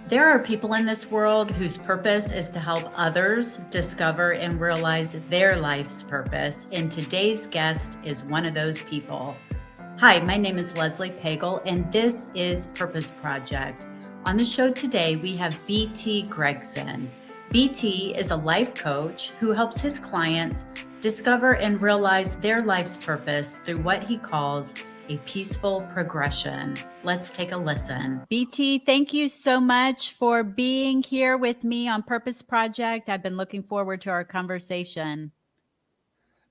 There are people in this world whose purpose is to help others discover and realize their life's purpose, and today's guest is one of those people. Hi, my name is Leslie Pagel, and this is Purpose Project. On the show today, we have BT Gregson. BT is a life coach who helps his clients discover and realize their life's purpose through what he calls a peaceful progression. Let's take a listen. BT, thank you so much for being here with me on Purpose Project. I've been looking forward to our conversation.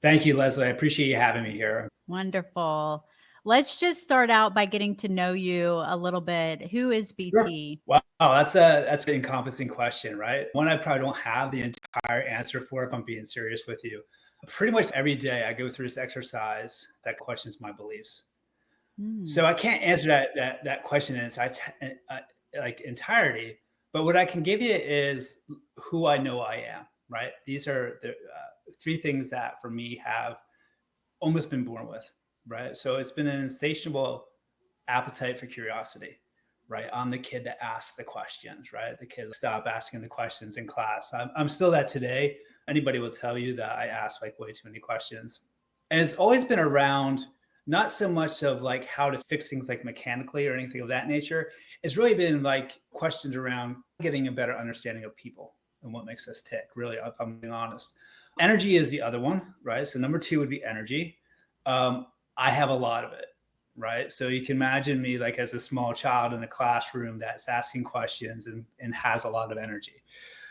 Thank you, Leslie. I appreciate you having me here. Wonderful. Let's just start out by getting to know you a little bit. Who is BT? Sure. Wow, that's an encompassing question, right? One I probably don't have the entire answer for if I'm being serious with you. Pretty much every day I go through this exercise that questions my beliefs. So I can't answer that question in its entirety, but what I can give you is who I know I am, right? These are the three things that for me have almost been born with, right? So it's been an insatiable appetite for curiosity, right? I'm the kid that asks the questions, right? The kid stop asking the questions in class. I'm still that today. Anybody will tell you that I ask like way too many questions. And it's always been around not so much of like how to fix things like mechanically or anything of that nature. It's really been like questions around getting a better understanding of people and what makes us tick, really, if I'm being honest. Energy is the other one, right? So number two would be energy. I have a lot of it, right? So you can imagine me like as a small child in a classroom that's asking questions and has a lot of energy.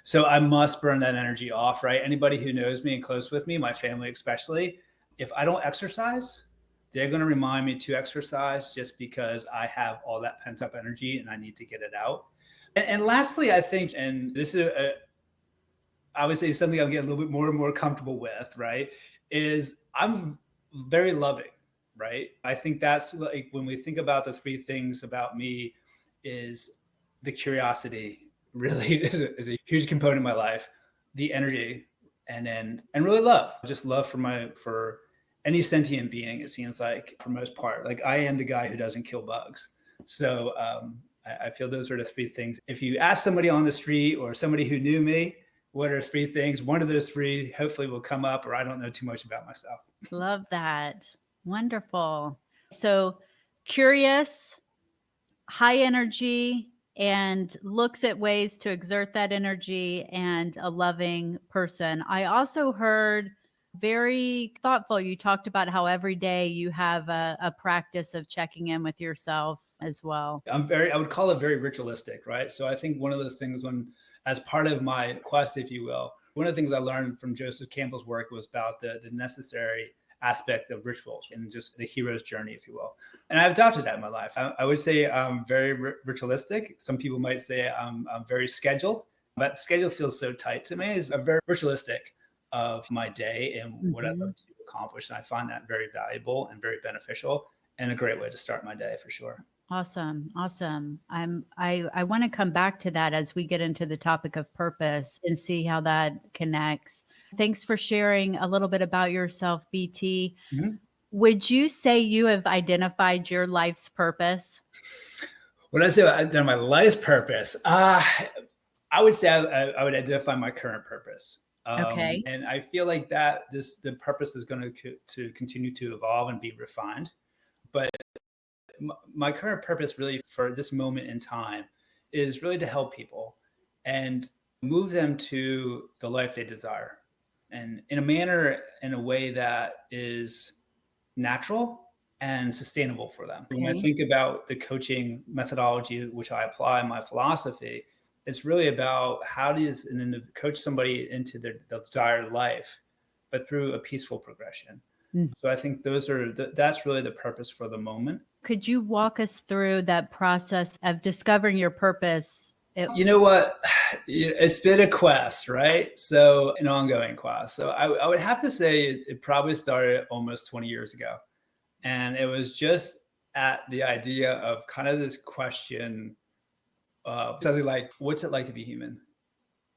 So I must burn that energy off, right? Anybody who knows me and close with me, my family especially, if I don't exercise, they're going to remind me to exercise just because I have all that pent up energy and I need to get it out. And lastly, I think, and this is, I would say something I'm getting a little bit more and more comfortable with, right, is I'm very loving, right? I think that's like when we think about the three things about me is the curiosity really is a huge component of my life, the energy, and really love, just love for any sentient being, it seems like, for most part. Like I am the guy who doesn't kill bugs. So I feel those are the three things. If you ask somebody on the street or somebody who knew me, what are three things? One of those three hopefully will come up, or I don't know too much about myself. Love that. Wonderful. So curious, high energy, and looks at ways to exert that energy, and a loving person. I also heard very thoughtful. You talked about how every day you have a practice of checking in with yourself as well. I would call it very ritualistic, right? So I think one of those things as part of my quest, if you will, one of the things I learned from Joseph Campbell's work was about the necessary aspect of rituals and just the hero's journey, if you will. And I've adopted that in my life. I would say I'm very ritualistic. Some people might say I'm very scheduled, but schedule feels so tight to me. I'm very ritualistic of my day and what I'd like to accomplish. And I find that very valuable and very beneficial and a great way to start my day for sure. Awesome. Awesome. I want to come back to that as we get into the topic of purpose and see how that connects. Thanks for sharing a little bit about yourself, BT. Mm-hmm. Would you say you have identified your life's purpose? When I say I've done my life's purpose, I would say I would identify my current purpose. Okay. And I feel like the purpose is going to continue to evolve and be refined. But my current purpose really for this moment in time is really to help people and move them to the life they desire, and in a way that is natural and sustainable for them. Okay. When I think about the coaching methodology, which I apply in my philosophy, it's really about how does an individual coach somebody into their desired life, but through a peaceful progression. So I think that's really the purpose for the moment. Could you walk us through that process of discovering your purpose? You know what? It's been a quest, right? So an ongoing quest. So I would have to say it probably started almost 20 years ago. And it was just at the idea of kind of this question of something like, what's it like to be human?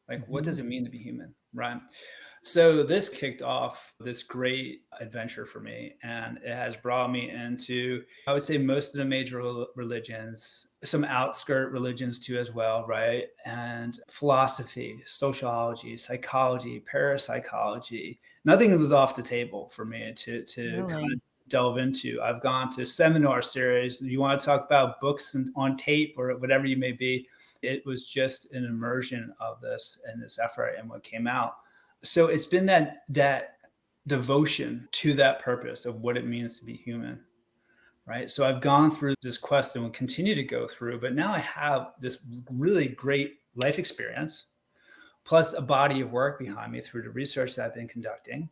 Like, what does it mean to be human, right? So this kicked off this great adventure for me, and it has brought me into, I would say, most of the major religions, some outskirt religions too as well, right? And philosophy, sociology, psychology, parapsychology. Nothing was off the table for me to kind Really? of delve into. I've gone to seminar series. You want to talk about books on tape or whatever you may be. It was just an immersion of this and this effort and what came out. So it's been that devotion to that purpose of what it means to be human, right? So I've gone through this quest and will continue to go through, but now I have this really great life experience, plus a body of work behind me through the research that I've been conducting.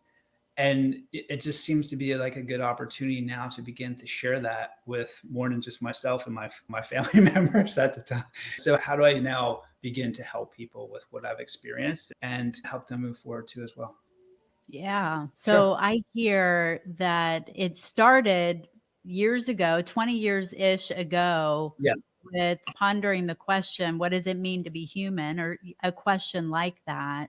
And it just seems to be like a good opportunity now to begin to share that with more than just myself and my family members at the time. So how do I now begin to help people with what I've experienced and help them move forward too as well? Yeah. Sure. So I hear that it started years ago, 20 years ish ago, Yeah. with pondering the question, what does it mean to be human? Or a question like that.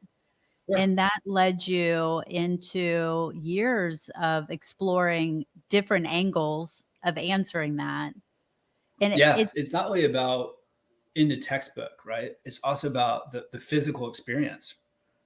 Sure. And that led you into years of exploring different angles of answering that. And Yeah. it's It's not only about in the textbook, right? It's also about the physical experience,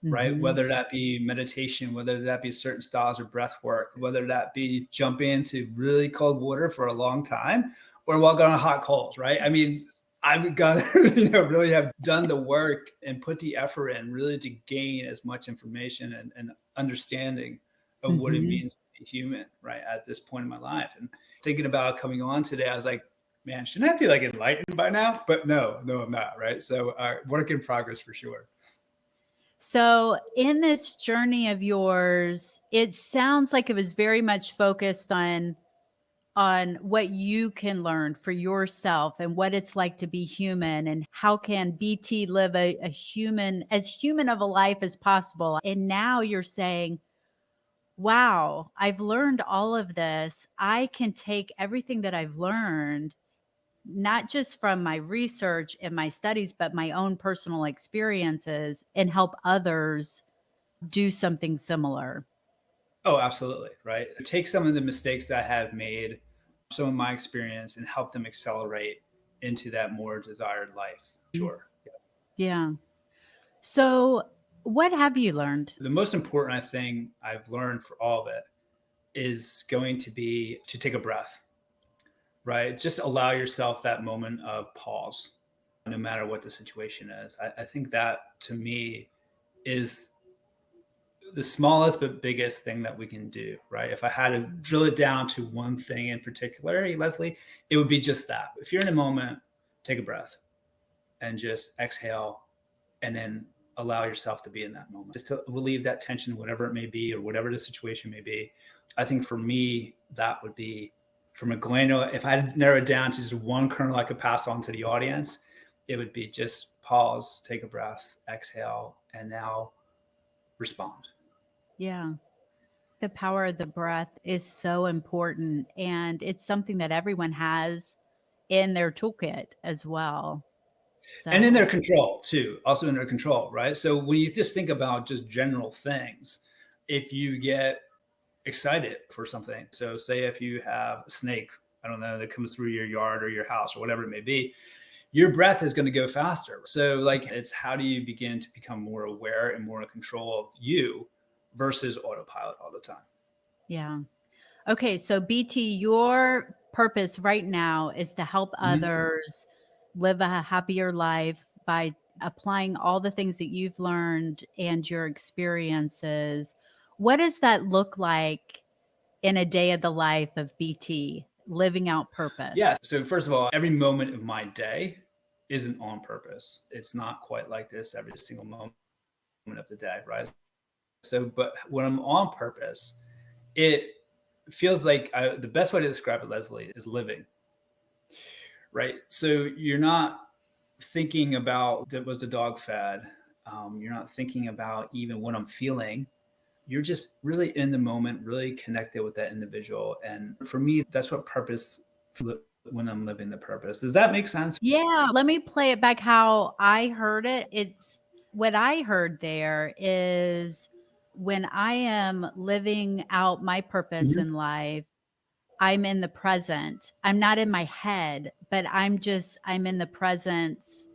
right? Mhm. Whether that be meditation, whether that be certain styles of breath work, whether that be jump into really cold water for a long time or walk on hot coals, right? I mean, I've got to really have done the work and put the effort in really to gain as much information and understanding of what it Mhm. means to be human, right? At this point in my life. And thinking about coming on today, I was like, man, shouldn't I be like enlightened by now? But no, I'm not, right? So work in progress for sure. So, in this journey of yours, it sounds like it was very much focused on what you can learn for yourself and what it's like to be human and how can BT live a human as human of a life as possible. And now you're saying, wow, I've learned all of this. I can take everything that I've learned, not just from my research and my studies, but my own personal experiences and help others do something similar. Oh, absolutely. Right. Take some of the mistakes that I have made, some of my experience, and help them accelerate into that more desired life. Mm. Sure. Yeah. Yeah. So, what have you learned? The most important thing I've learned for all of it is going to be to take a breath, right? Just allow yourself that moment of pause, no matter what the situation is. I think that to me is the smallest but biggest thing that we can do, right? If I had to drill it down to one thing in particular, hey, Leslie, it would be just that. If you're in a moment, take a breath and just exhale and then allow yourself to be in that moment, just to relieve that tension, whatever it may be, or whatever the situation may be. I think for me, that would be from a granular, if I had narrowed down to just one kernel I could pass on to the audience, it would be just pause, take a breath, exhale, and now respond. Yeah. The power of the breath is so important, and it's something that everyone has in their toolkit as well. And in So, their control too, also in their control, right? So when you just think about just general things, if you get excited for something, so say if you have a snake, I don't know, that comes through your yard or your house or whatever it may be, your breath is going to go faster. So like it's how do you begin to become more aware and more in control of you versus autopilot all the time? yeah. Okay, so BT, your purpose right now is to help Mhm. others live a happier life by applying all the things that you've learned and your experiences. What does that look like in a day of the life of BT, living out Yeah. purpose? So first of all, every moment of my day isn't on purpose. It's not quite like this every single moment of the day, right? So, but when I'm on purpose, it feels like the best way to describe it, Leslie, is living, right? So you're not thinking about that was the dog fed. You're not thinking about even what I'm feeling. You're just really in the moment, really connected with that individual. And for me, that's what purpose when I'm living the purpose. Does that make sense? Yeah, let me play it back how I heard it. It's what I heard there is when I am living out my purpose Mhm. in life, I'm in the present. I'm not in my head, but I'm in the presence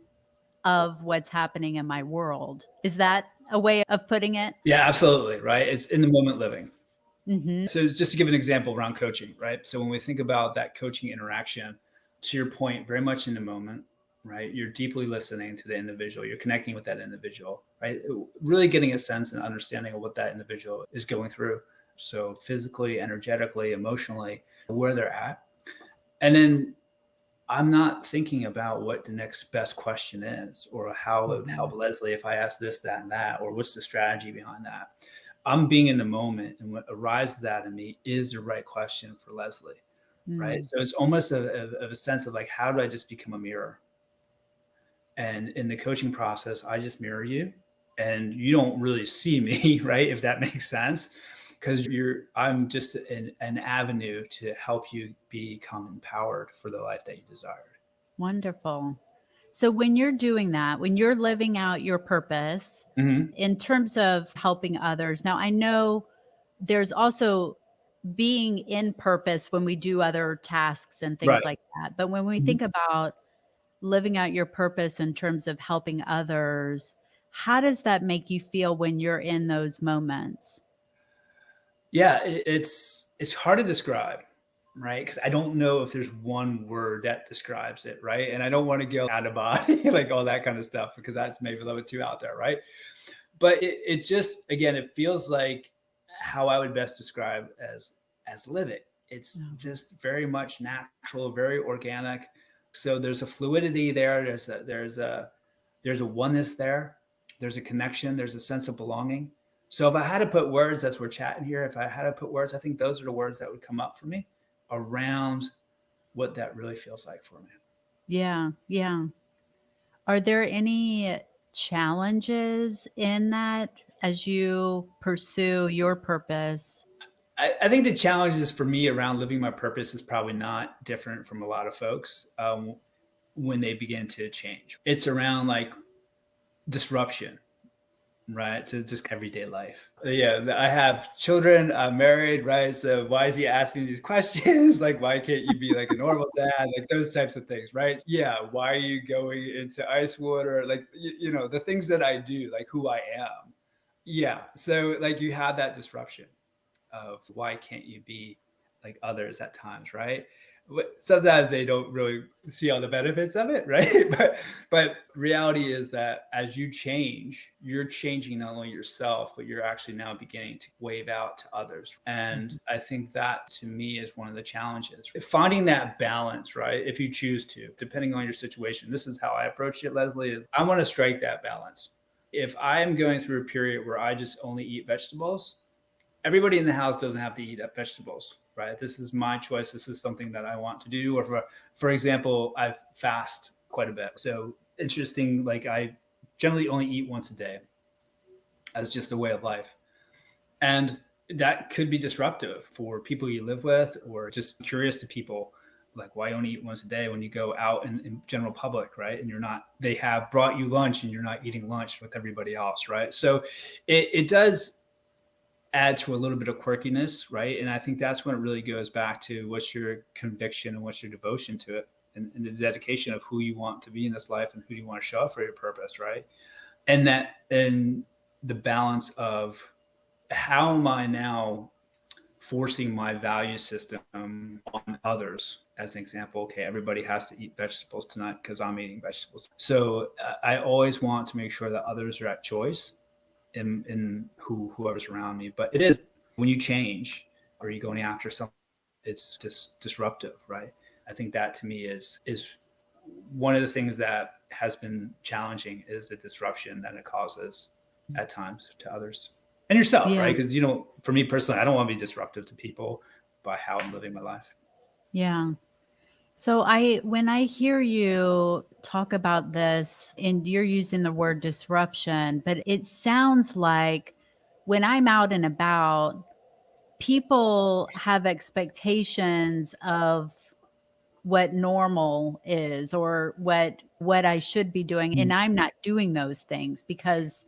of what's happening in my world. Is that a way of putting it? Yeah, absolutely, right? It's in the moment living. Mhm. So just to give an example around coaching, right? So when we think about that coaching interaction, to your point, very much in the moment, right? You're deeply listening to the individual. You're connecting with that individual, right? Really getting a sense and understanding of what that individual is going through. So physically, energetically, emotionally, where they're at. And then I'm not thinking about what the next best question is or how it would help Mhm. Leslie if I ask this, that, and that, or what's the strategy behind that. I'm being in the moment, and what arises out of me is the right question for Leslie, right? Mm. So it's almost of a sense of like, how do I just become a mirror? And in the coaching process, I just mirror you, and you don't really see me, right? If that makes sense, because I'm just an avenue to help you become empowered for the life that you desire. Wonderful. So when you're doing that, when you're living out your purpose Mhm. in terms of helping others, now I know there's also being in purpose when we do other tasks and things Right. like that. But when we Mhm. think about living out your purpose in terms of helping others, how does that make you feel when you're in those moments? Yeah, it's hard to describe, right? Because I don't know if there's one word that describes it, right? And I don't want to go out of body, like all that kind of stuff, because that's maybe a little bit too out there, right? But it just again, it feels like how I would best describe as living. It's Oh, just very much natural, very organic. So there's a fluidity there. There's a oneness there. There's a connection. There's a sense of belonging. So if I had to put words, as we're chatting here, if I had to put words, I think those are the words that would come up for me around what that really feels like for me. yeah, yeah. Are there any challenges in that as you pursue your purpose? I think the challenges for me around living my purpose is probably not different from a lot of folks when they begin to change. It's around like disruption, right? To just everyday life. Yeah, I have children. I'm married, right? So why is he asking these questions? Like, why can't you be like a normal dad? Like those types of things, right? Yeah. Why are you going into ice water? Like, the things that I do, like who I am. Yeah. So like you have that disruption of why can't you be like others at times, right? Sometimes they don't really see all the benefits of it, right? But reality is that as you change, you're changing not only yourself, but you're actually now beginning to wave out to others. And I think that to me is one of the challenges. Finding that balance, right? If you choose to, depending on your situation. This is how I approach it, Leslie, is I want to strike that balance. If I am going through a period where I just only eat vegetables, everybody in the house doesn't have to eat vegetables, right? This is my choice. This is something that I want to do. Or for example, I fast quite a bit. So interesting. Like I generally only eat once a day as just a way of life. And that could be disruptive for people you live with or just curious to people. Like why only eat once a day when you go out in general public, right? And they have brought you lunch and you're not eating lunch with everybody else, right? So it does add to a little bit of quirkiness, right? And I think that's when it really goes back to what's your conviction and what's your devotion to it, and the dedication of who you want to be in this life and who you want to show up for your purpose, right? And the balance of how am I now forcing my value system on others. As an example, okay, everybody has to eat vegetables tonight because I'm eating vegetables. So I always want to make sure that others are at choice in whoever's around me. But it is when you change or you're going after something, it's just disruptive, right? I think that to me is one of the things that has been challenging is the disruption that it causes at times to others and yourself, Yeah. right? Because for me personally, I don't want to be disruptive to people by how I'm living my life. Yeah. So when I hear you talk about this and you're using the word disruption, but it sounds like when I'm out and about, people have expectations of what normal is or what I should be doing, and I'm not doing those things because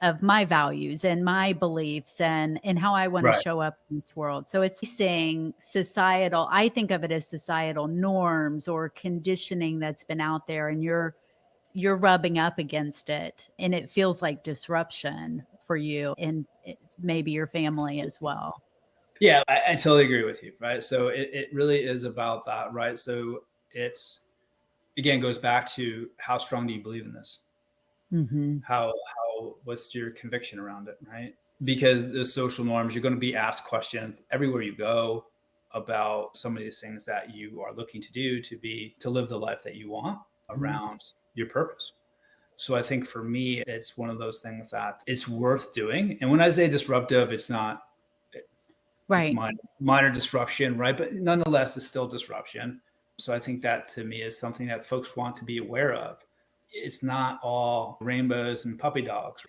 of my values and my beliefs and how I want to Right. show up in this world. So it's saying societal, I think of it as societal norms or conditioning that's been out there, and you're rubbing up against it, and it feels like disruption for you and maybe your family as well. Yeah, I totally agree with you. Right. So it really is about that. Right. So it's, again, goes back to how strong do you believe in this? Hmm. What's your conviction around it? Right. Because the social norms, you're going to be asked questions everywhere you go about some of these things that you are looking to do to live the life that you want around your purpose. So I think for me, it's one of those things that it's worth doing. And when I say disruptive, it's not, it's Right. minor disruption, right? But nonetheless, it's still disruption. So I think that to me is something that folks want to be aware of. It's not all rainbows and puppy dogs.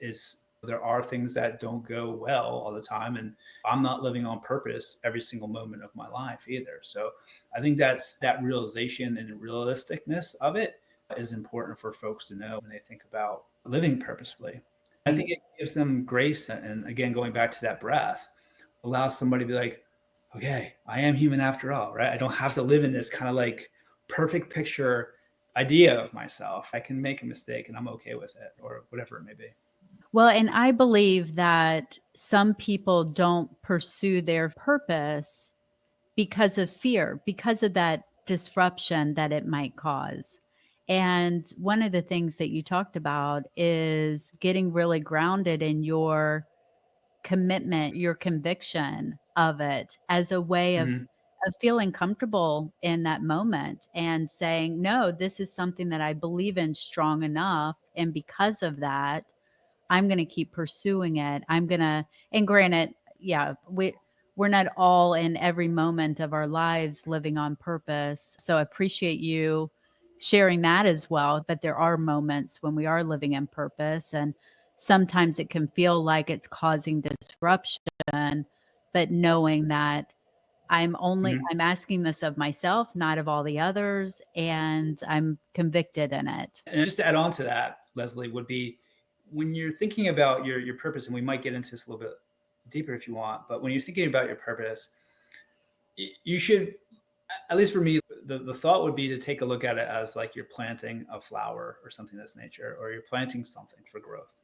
There are things that don't go well all the time, and I'm not living on purpose every single moment of my life either. So I think that realization and realisticness of it is important for folks to know when they think about living purposefully. I think it gives them grace, and again, going back to that breath, allows somebody to be like, okay, I am human after all, right? I don't have to live in this kind of like perfect picture idea of myself. I can make a mistake and I'm okay with it, or whatever it may be. Well, and I believe that some people don't pursue their purpose because of fear, because of that disruption that it might cause. And one of the things that you talked about is getting really grounded in your commitment, your conviction of it as a way Mhm. of feeling comfortable in that moment and saying, no, this is something that I believe in strong enough. And because of that, I'm going to keep pursuing it. I'm going to, and granted, yeah, we're not all in every moment of our lives living on purpose. So I appreciate you sharing that as well. But there are moments when we are living in purpose, and sometimes it can feel like it's causing disruption, but knowing that Mhm. I'm asking this of myself, not of all the others, and I'm convicted in it. And just to add on to that, Leslie, would be when you're thinking about your purpose, and we might get into this a little bit deeper if you want, but when you're thinking about your purpose, you should, at least for me, the thought would be to take a look at it as like you're planting a flower or something of this nature, or you're planting something for growth.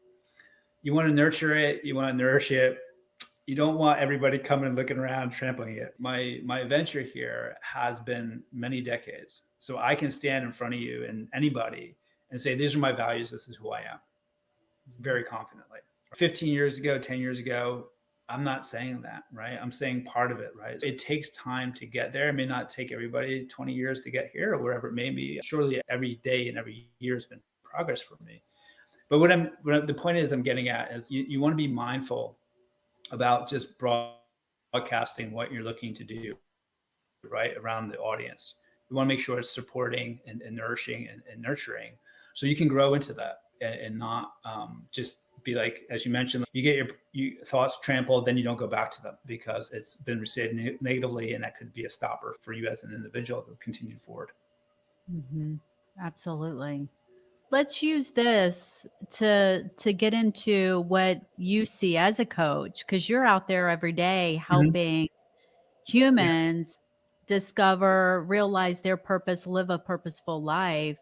You want to nurture it, you want to nourish it. You don't want everybody coming and looking around trampling it. My venture here has been many decades. So I can stand in front of you and anybody and say, these are my values, this is who I am, very confidently. 15 years ago, 10 years ago, I'm not saying that, right? I'm saying part of it, right? It takes time to get there. It may not take everybody 20 years to get here or wherever it may be. Surely every day and every year has been progress for me. But the point is I'm getting at is you want to be mindful about just broadcasting what you're looking to do, right, around the audience. You want to make sure it's supporting and nourishing and nurturing, so you can grow into that and not just be like, as you mentioned, you get your thoughts trampled, then you don't go back to them because it's been received negatively, and that could be a stopper for you as an individual to continue forward. Hmm. Absolutely. Let's use this to get into what you see as a coach, because you're out there every day Mhm. helping Yeah. humans discover, realize their purpose, live a purposeful life.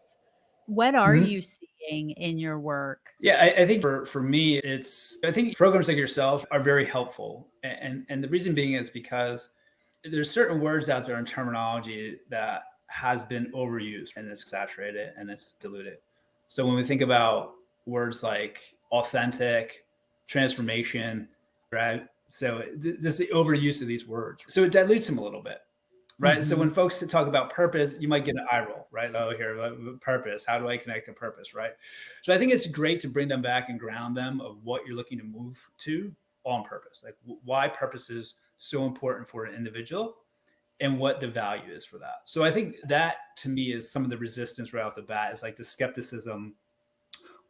What are Mhm. you seeing in your work? Yeah, I think for me, I think programs like yourself are very helpful, and the reason being is because there's certain words out there in terminology that has been overused and it's saturated and it's diluted. So when we think about words like authentic, transformation, right? So just the overuse of these words, so it dilutes them a little bit, right? So Hmm. when folks talk about purpose, you might get an eye roll, right? Oh, here, purpose. How do I connect to purpose, right? So I think it's great to bring them back and ground them of what you're looking to move to on purpose, like why purpose is so important for an individual and what the value is for that. So I think that to me is some of the resistance right off the bat, is like the skepticism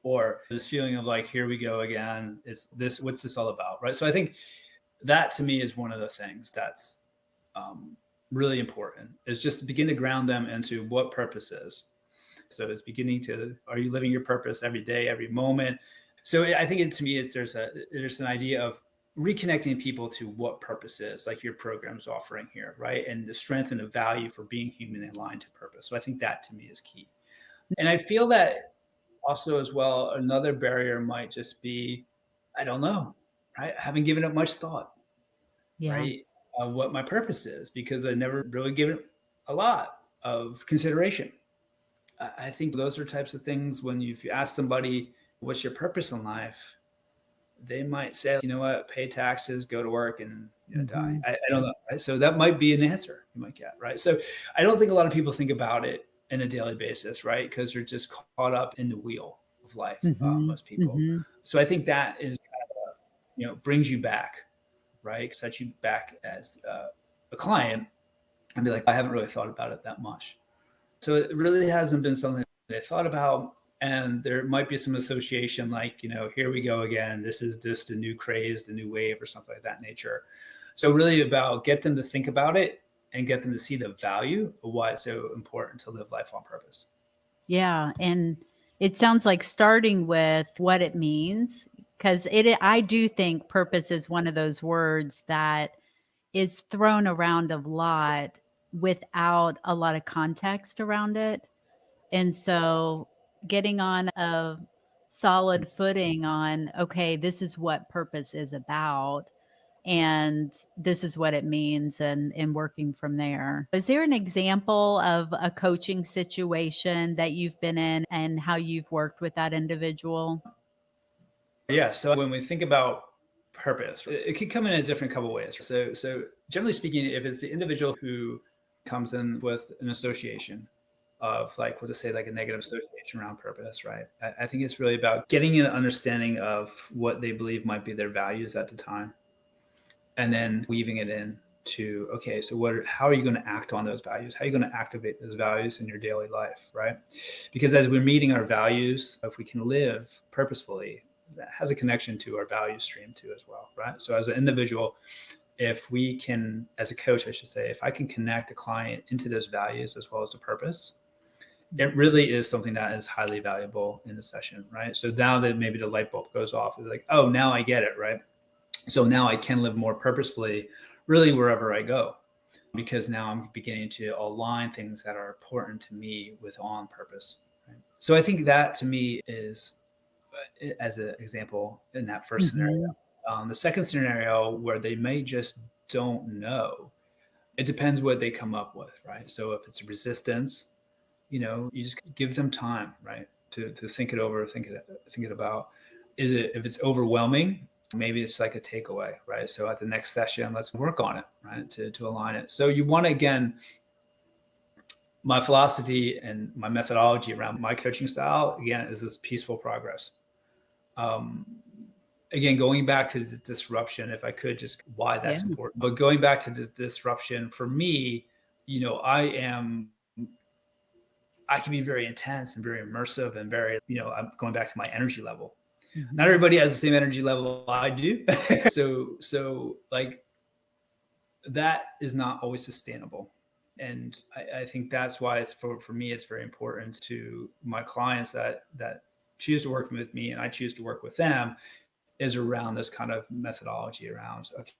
or this feeling of like, here we go again. Is this, what's this all about? Right. So I think that to me is one of the things that's um, really important, is just to begin to ground them into what purpose is. So it's beginning to, are you living your purpose every day, every moment? So I think to me, there's an idea of reconnecting people to what purpose is, like your program's offering here, right? And the strength and the value for being human and aligned to purpose. So I think that to me is key. And I feel that also as well, another barrier might just be, I don't know, right? I haven't given it much thought, Yeah. right? What my purpose is, because I never really given it a lot of consideration. I think those are types of things when if you ask somebody, what's your purpose in life? They might say, you know what, pay taxes, go to work, and die. Hmm. I don't know. Right? So that might be an answer you might get, right? So I don't think a lot of people think about it in a daily basis, right? Because they're just caught up in the wheel of life, Hmm. most people. Hmm. So I think that is kind of brings you back, right? Sets you back as a client and be like, I haven't really thought about it that much. So it really hasn't been something they thought about. And there might be some association like, here we go again. This is just a new craze, a new wave or something like that nature. So really about get them to think about it and get them to see the value of why it's so important to live life on purpose. Yeah, and it sounds like starting with what it means, because I do think purpose is one of those words that is thrown around a lot without a lot of context around it. And so getting on a solid footing on, okay, this is what purpose is about and this is what it means, and working from there. Is there an example of a coaching situation that you've been in and how you've worked with that individual? Yeah. So when we think about purpose, it could come in a different couple ways. So generally speaking, if it's the individual who comes in with an association of like, we'll just say like a negative association around purpose, right? I think it's really about getting an understanding of what they believe might be their values at the time, and then weaving it in to, okay, so how are you going to act on those values? How are you going to activate those values in your daily life, right? Because as we're meeting our values, if we can live purposefully, that has a connection to our value stream too as well, right? So as an individual, if we can, as a coach, I should say, if I can connect the client into those values as well as the purpose, it really is something that is highly valuable in the session, right? So now that maybe the light bulb goes off, it's like, oh, now I get it, right? So now I can live more purposefully, really wherever I go, because now I'm beginning to align things that are important to me with on purpose. Right? So I think that to me is, as an example, in that first scenario. Mhm. The second scenario where they may just don't know, it depends what they come up with, right? So if it's resistance, you just give them time, right, to think it over, think it about. Is it if it's overwhelming? Maybe it's like a takeaway, right? So at the next session, let's work on it, right, to align it. So you want to again, my philosophy and my methodology around my coaching style again is this peaceful progress. Um, Again, going back to the disruption, if I could just why Yeah. that's important, but going back to the disruption for me, I can be very intense and very immersive and very, I'm going back to my energy level. Not Mhm. everybody has the same energy level I do. So like that is not always sustainable. And I think that's why it's for me, it's very important to my clients that choose to work with me and I choose to work with them is around this kind of methodology around, okay,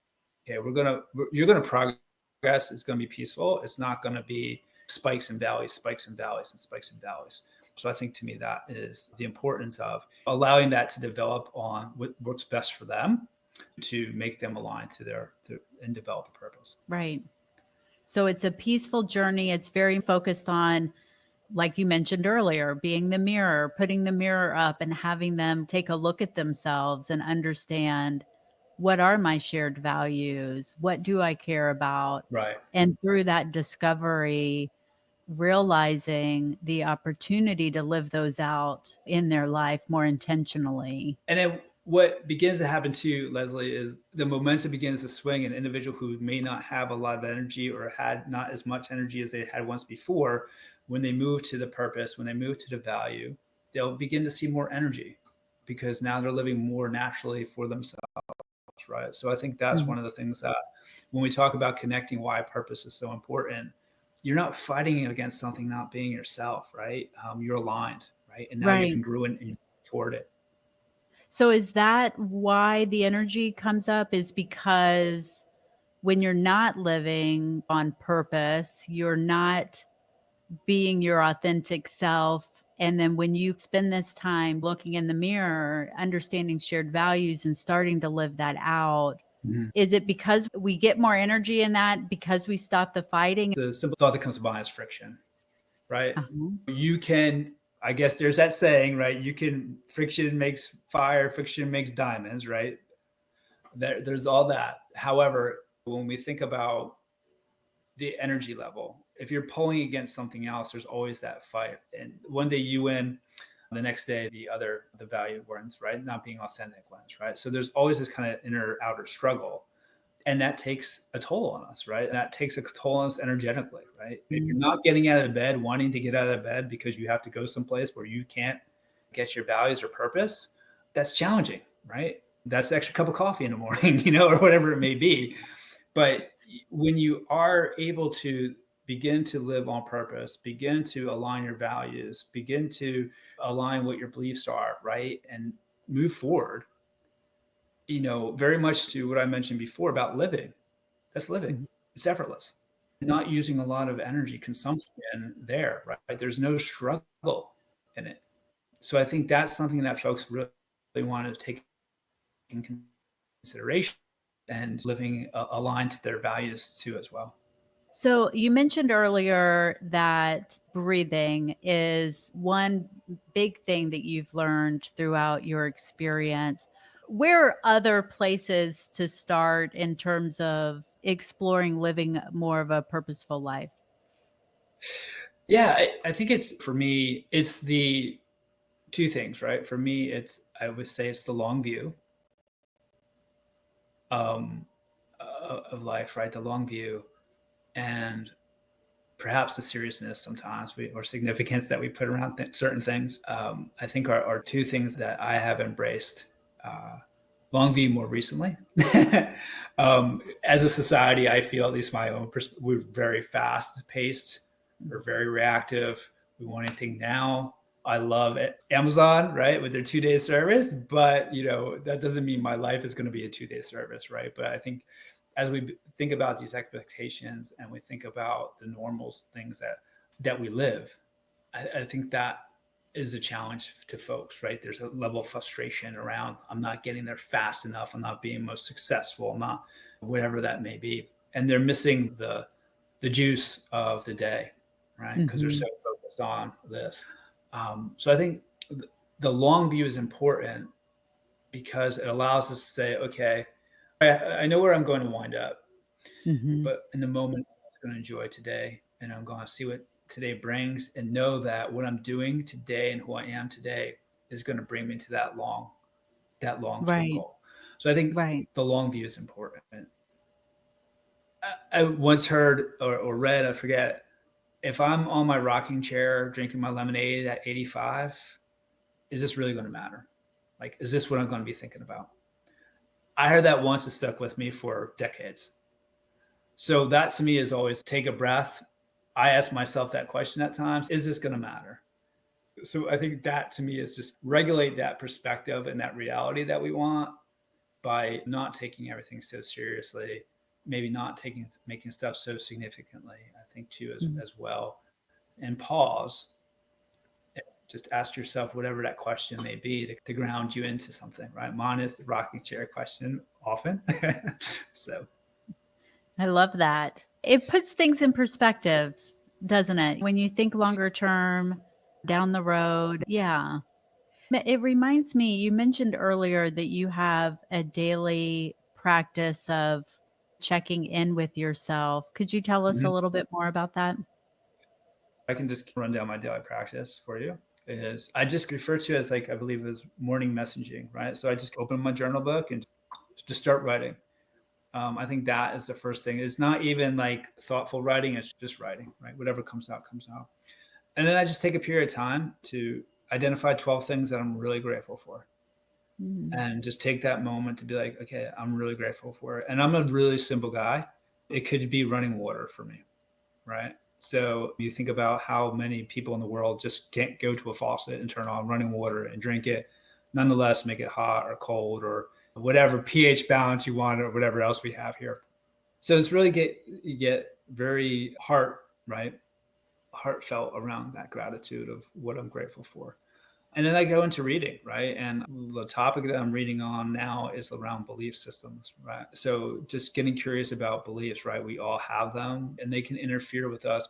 you're going to progress. It's going to be peaceful. It's not going to be spikes and valleys, spikes and valleys and spikes and valleys. So I think to me, that is the importance of allowing that to develop on what works best for them to make them align and develop a purpose. Right. So it's a peaceful journey. It's very focused on, like you mentioned earlier, being the mirror, putting the mirror up and having them take a look at themselves and understand, what are my shared values? What do I care about? Right. And through that discovery, realizing the opportunity to live those out in their life more intentionally. And then what begins to happen too, Leslie, is the momentum begins to swing. An individual who may not have a lot of energy or had not as much energy as they had once before, when they move to the purpose, when they move to the value, they'll begin to see more energy because now they're living more naturally for themselves, right? So I think that's Mhm. one of the things that when we talk about connecting why purpose is so important, you're not fighting against something not being yourself, right? You're aligned, right? And now you're Right. congruent and toward it. So is that why the energy comes up? Is because when you're not living on purpose, you're not being your authentic self. And then when you spend this time looking in the mirror, understanding shared values and starting to live that out, Mhm. is it because we get more energy in that because we stop the fighting? The simple thought that comes to mind is friction, right? Uh-huh. You can, I guess there's that saying, right? Friction makes fire, friction makes diamonds, right? There's all that. However, when we think about the energy level, if you're pulling against something else, there's always that fight. And one day you win, the next day the value wins, right? Not being authentic wins, right? So there's always this kind of inner outer struggle. And that takes a toll on us, right? And that takes a toll on us energetically, right? If you're not getting out of bed, wanting to get out of bed because you have to go someplace where you can't get your values or purpose, that's challenging, right? That's an extra cup of coffee in the morning, or whatever it may be. But when you are able to begin to live on purpose, begin to align your values, begin to align what your beliefs are, right? And move forward, very much to what I mentioned before about living. That's living. Mhm. It's effortless. Not using a lot of energy consumption there, right? There's no struggle in it. So I think that's something that folks really want to take in consideration and living aligned to their values too as well. So you mentioned earlier that breathing is one big thing that you've learned throughout your experience. Where are other places to start in terms of exploring living more of a purposeful life? Yeah, I think for me, it's the two things, right? For me, I would say it's the long view um, of life, right? The long view and perhaps the seriousness sometimes or significance that we put around certain things. I think are two things that I have embraced. Long view more recently. As a society, I feel, at least my own we're very fast paced. We're very reactive. We want anything now. I love it. Amazon, right, with their 2 day service, but that doesn't mean my life is going to be a 2 day service, right? But I think as we think about these expectations and we think about the normal things that we live, I think that is a challenge to folks, right? There's a level of frustration around I'm not getting there fast enough, I'm not being most successful, I'm not whatever that may be, and they're missing the juice of the day, right? Because they're Mhm. so focused on this. So I think the long view is important because it allows us to say, okay, I know where I'm going to wind up, Mhm. but in the moment, I'm going to enjoy today and I'm going to see what today brings and know that what I'm doing today and who I am today is going to bring me to that long-term Right. goal. So I think Right. the long view is important. I once heard or read, I forget, if I'm on my rocking chair drinking my lemonade at 85, is this really going to matter? Like, is this what I'm going to be thinking about? I heard that once. It stuck with me for decades. So that to me is always take a breath. I ask myself that question at times, is this going to matter? So I think that to me is just regulate that perspective and that reality that we want by not taking everything so seriously, maybe not making stuff so significantly, I think too, Mhm. as well. And pause, just ask yourself whatever that question may be to ground you into something, right? Mine is the rocking chair question often. So I love that. It puts things in perspectives, doesn't it? When you think longer term, down the road. Yeah. It reminds me, you mentioned earlier that you have a daily practice of checking in with yourself. Could you tell us a mhm. little bit more about that? I can just run down my daily practice for you. Is I just refer to it as, like, I believe it was morning messaging, right? So I just open my journal book and just start writing. I think that is the first thing. It's not even like thoughtful writing; it's just writing, right? Whatever comes out, comes out. And then I just take a period of time to identify 12 things that I'm really grateful for, Mm. and just take that moment to be like, okay, I'm really grateful for it. And I'm a really simple guy. It could be running water for me, right? So you think about how many people in the world just can't go to a faucet and turn on running water and drink it. nonetheless make it hot or cold or whatever pH balance you want or whatever else we have here. So it's really you get very heartfelt around that gratitude of what I'm grateful for. And then I go into reading, right? And the topic that I'm reading on now is around belief systems, right? So just getting curious about beliefs, right? We all have them and they can interfere with us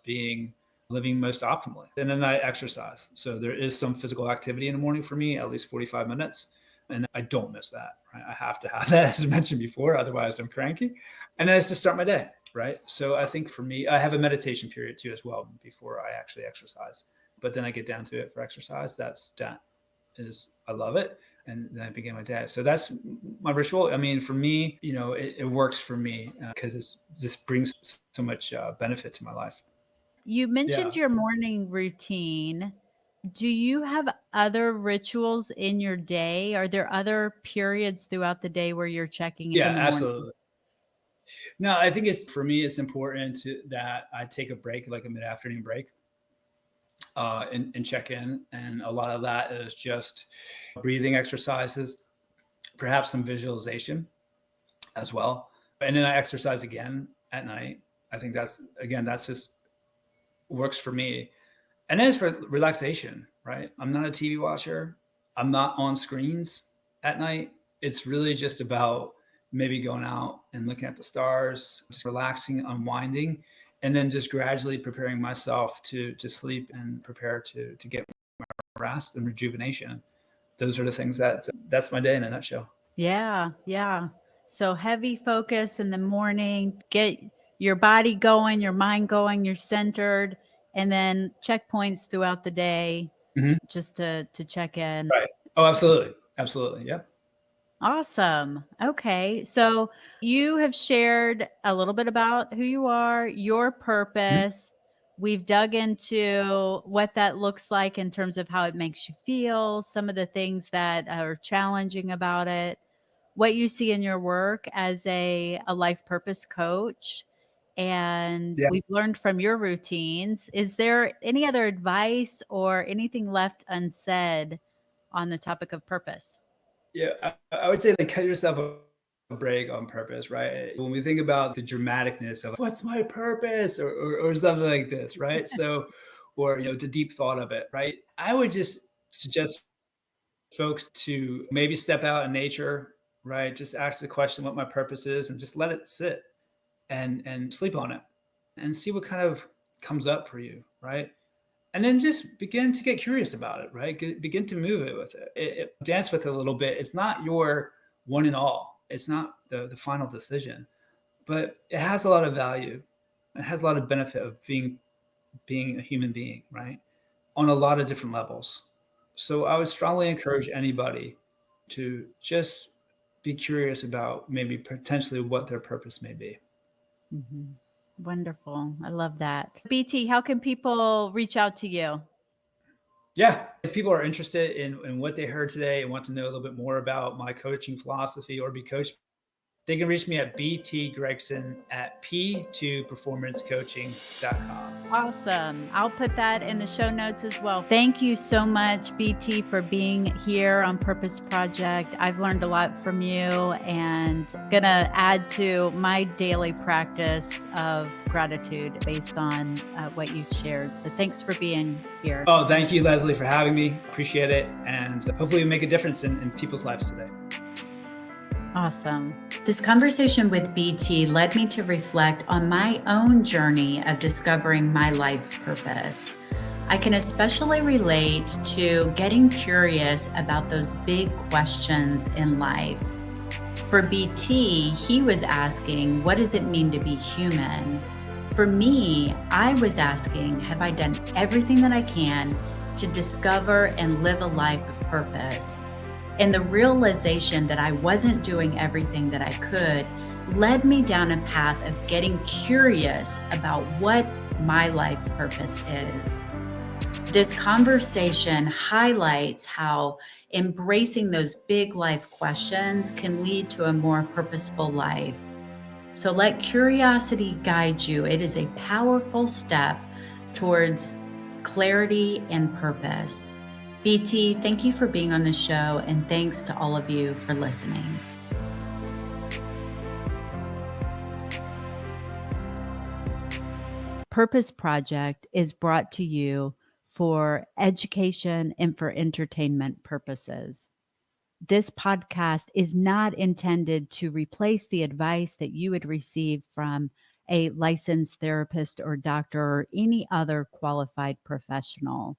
living most optimally. And then I exercise. So there is some physical activity in the morning for me, at least 45 minutes. And I don't miss that, right? I have to have that, as I mentioned before, otherwise I'm cranky. And then it's to start my day, right? So I think for me, I have a meditation period too as well before I actually exercise. But then I get down to it for exercise. I love it. And then I begin my day. So that's my ritual. I mean, for me, it works for me because it just brings so much benefit to my life. You mentioned Yeah. your morning routine. Do you have other rituals in your day? Are there other periods throughout the day where you're checking in Yeah, the morning? absolutely. No, I think for me, it's important that I take a break, like a mid-afternoon break, and check in. And a lot of that is just breathing exercises, perhaps some visualization as well. And then I exercise again at night. I think that's just works for me. And as for relaxation, right? I'm not a TV watcher. I'm not on screens at night. It's really just about maybe going out and looking at the stars, just relaxing, unwinding, and then just gradually preparing myself to sleep and prepare to get rest and rejuvenation. Those are the things that's my day in a nutshell. Yeah, yeah. So heavy focus in the morning, get your body going, your mind going, you're centered, and then checkpoints throughout the day Mhm. just to check in. Right. Oh, absolutely. Absolutely. Yeah. Awesome. Okay. So you have shared a little bit about who you are, your Mhm. purpose. We've dug into what that looks like in terms of how it makes you feel, some of the things that are challenging about it, what you see in your work as a life purpose coach. And Yeah. we've learned from your routines. Is there any other advice or anything left unsaid on the topic of purpose? Yeah, I would say like cut yourself a break on purpose, right? When we think about the dramaticness of what's my purpose or something like this, right? So, or the deep thought of it, right? I would just suggest folks to maybe step out in nature, right? Just ask the question what my purpose is and just let it sit and sleep on it and see what kind of comes up for you, right? And then just begin to get curious about it, right? Begin to move it with dance with it a little bit. It's not your one and all. It's not the final decision, but it has a lot of value. It has a lot of benefit of being a human being, right? On a lot of different levels. So I would strongly encourage anybody to just be curious about maybe potentially what their purpose may be. Mhm. Wonderful. I love that. BT, how can people reach out to you? Yeah. If people are interested in what they heard today and want to know a little bit more about my coaching philosophy or be coached, they can reach me at BT Gregson at p2performancecoaching.com. Awesome. I'll put that in the show notes as well. Thank you so much, BT, for being here on Purpose Project. I've learned a lot from you and gonna add to my daily practice of gratitude based on what you've shared. So thanks for being here. Oh, thank you, Leslie, for having me. Appreciate it. And hopefully we make a difference in people's lives today. Awesome. This conversation with BT led me to reflect on my own journey of discovering my life's purpose. I can especially relate to getting curious about those big questions in life. For BT, he was asking, what does it mean to be human? For me, I was asking, have I done everything that I can to discover and live a life of purpose? And the realization that I wasn't doing everything that I could led me down a path of getting curious about what my life purpose is. This conversation highlights how embracing those big life questions can lead to a more purposeful life. So let curiosity guide you. It is a powerful step towards clarity and purpose. BT, thank you for being on the show, and thanks to all of you for listening. Purpose Project is brought to you for education and for entertainment purposes. This podcast is not intended to replace the advice that you would receive from a licensed therapist or doctor or any other qualified professional.